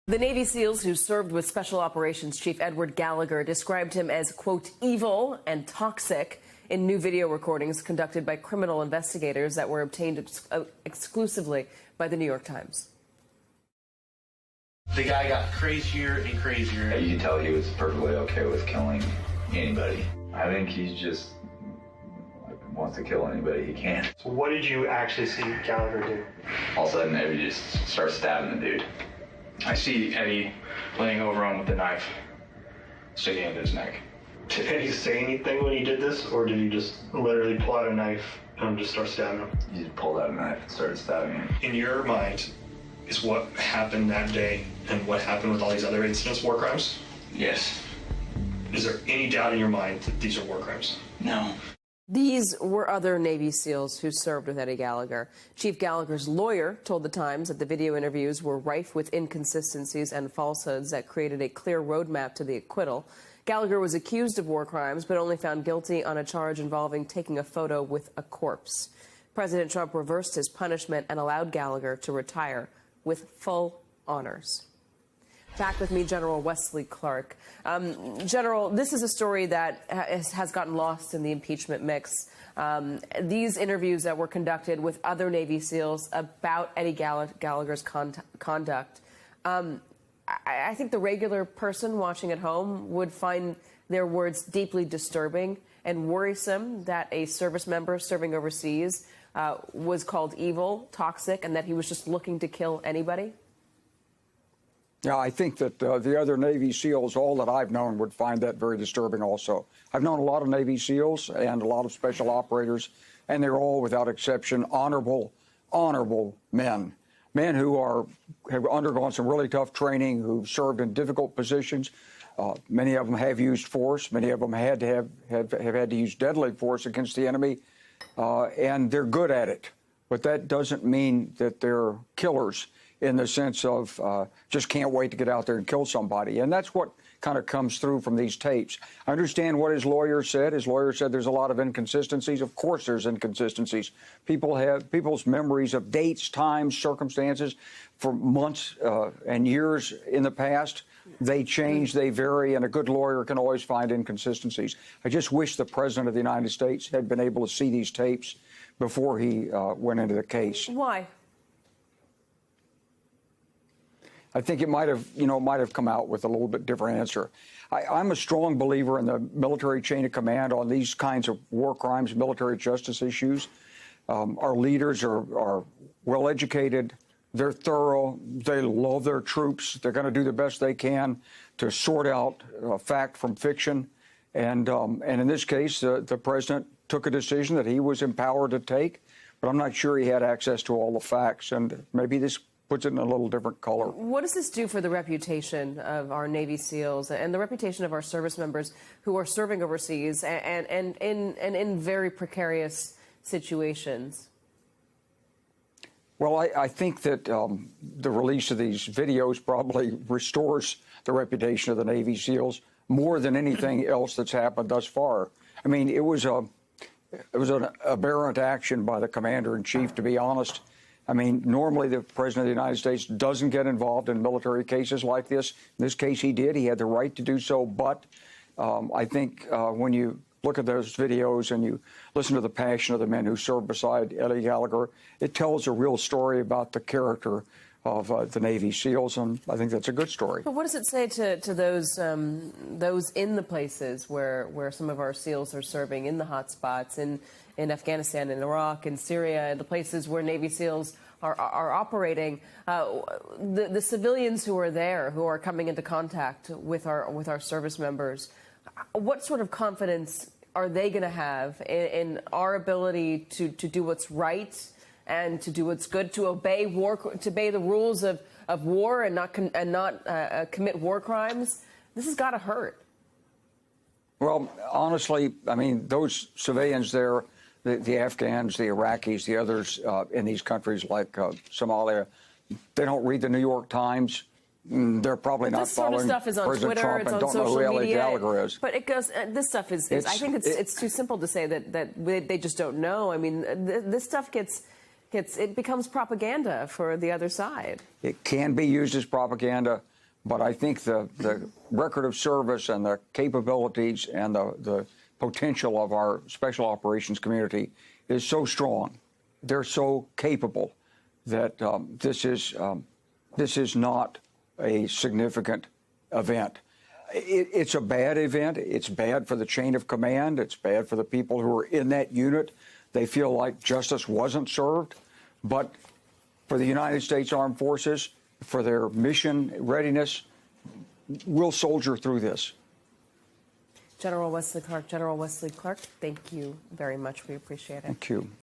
The Navy SEALs who served with Special Operations Chief Edward Gallagher described him as, quote, evil and toxic in new video recordings conducted by criminal investigators that were obtained exclusively by the New York Times. The guy got crazier and crazier. You can tell he was perfectly okay with killing anybody. I think he's just wants to kill anybody he can. So what did you actually see Gallagher do? All of a sudden, Eddie just starts stabbing the dude. I see Eddie laying over him with the knife, sticking into his neck. Did Eddie say anything when he did this, or did he just literally pull out a knife and just start stabbing him? He just pulled out a knife and started stabbing him. In your mind, is what happened that day and what happened with all these other incidents war crimes? Yes. Is there any doubt in your mind that these are war crimes? No. These were other Navy SEALs who served with Eddie Gallagher. Chief Gallagher's lawyer told The Times that the video interviews were rife with inconsistencies and falsehoods that created a clear roadmap to the acquittal. Gallagher was accused of war crimes, but only found guilty on a charge involving taking a photo with a corpse. President Trump reversed his punishment and allowed Gallagher to retire with full honors. Back with me, General Wesley Clark. General, this is a story that has gotten lost in the impeachment mix. These interviews that were conducted with other Navy SEALs about Eddie Gallagher's conduct, I think the regular person watching at home would find their words deeply disturbing and worrisome that a service member serving overseas was called evil, toxic, and that he was just looking to kill anybody. Yeah, I think that the other Navy SEALs, all that I've known, would find that very disturbing also. I've known a lot of Navy SEALs and a lot of special operators, and they're all, without exception, honorable men. Men who have undergone some really tough training, who've served in difficult positions. Many of them have used force. Many of them have had to use deadly force against the enemy, and they're good at it. But that doesn't mean that they're killers, in the sense of just can't wait to get out there and kill somebody. And that's what kind of comes through from these tapes. I understand what his lawyer said. His lawyer said there's a lot of inconsistencies. Of course there's inconsistencies. People have people's memories of dates, times, circumstances for months and years in the past. They change, they vary, and a good lawyer can always find inconsistencies. I just wish the President of the United States had been able to see these tapes before he went into the case. Why? I think it might have come out with a little bit different answer. I'm a strong believer in the military chain of command on these kinds of war crimes, military justice issues. Our leaders are well-educated. They're thorough. They love their troops. They're going to do the best they can to sort out fact from fiction. And in this case, the president took a decision that he was empowered to take, but I'm not sure he had access to all the facts. And maybe this puts it in a little different color. What does this do for the reputation of our Navy SEALs and the reputation of our service members who are serving overseas and in very precarious situations? Well, I think that the release of these videos probably restores the reputation of the Navy SEALs more than anything else that's happened thus far. I mean, it was an aberrant action by the commander-in-chief, to be honest. I mean, normally the President of the United States doesn't get involved in military cases like this. In this case, he did. He had the right to do so. But I think when you look at those videos and you listen to the passion of the men who served beside Eddie Gallagher, it tells a real story about the character of the Navy SEALs, and I think that's a good story. But what does it say to those in the places where some of our SEALs are serving, in the hot spots, in Afghanistan, in Iraq, in Syria, in the places where Navy SEALs are operating, the civilians who are there, who are coming into contact with our service members, what sort of confidence are they going to have in our ability to do what's right and to do what's good, to obey the rules of war and not commit war crimes? This has got to hurt. Well, honestly, I mean, those civilians there, the Afghans, the Iraqis, the others in these countries like Somalia, they don't read the New York Times. They're probably not following President Trump. This sort of stuff is on Twitter, it's on social media. But it goes. This stuff is. I think it's too simple to say that they just don't know. I mean, this stuff it becomes propaganda for the other side. It can be used as propaganda. But I think the record of service and the capabilities and the potential of our special operations community is so strong. They're so capable that this is not a significant event. It's a bad event. It's bad for the chain of command. It's bad for the people who are in that unit. They feel like justice wasn't served. But for the United States Armed Forces, for their mission readiness, we'll soldier through this. General Wesley Clark, thank you very much. We appreciate it. Thank you.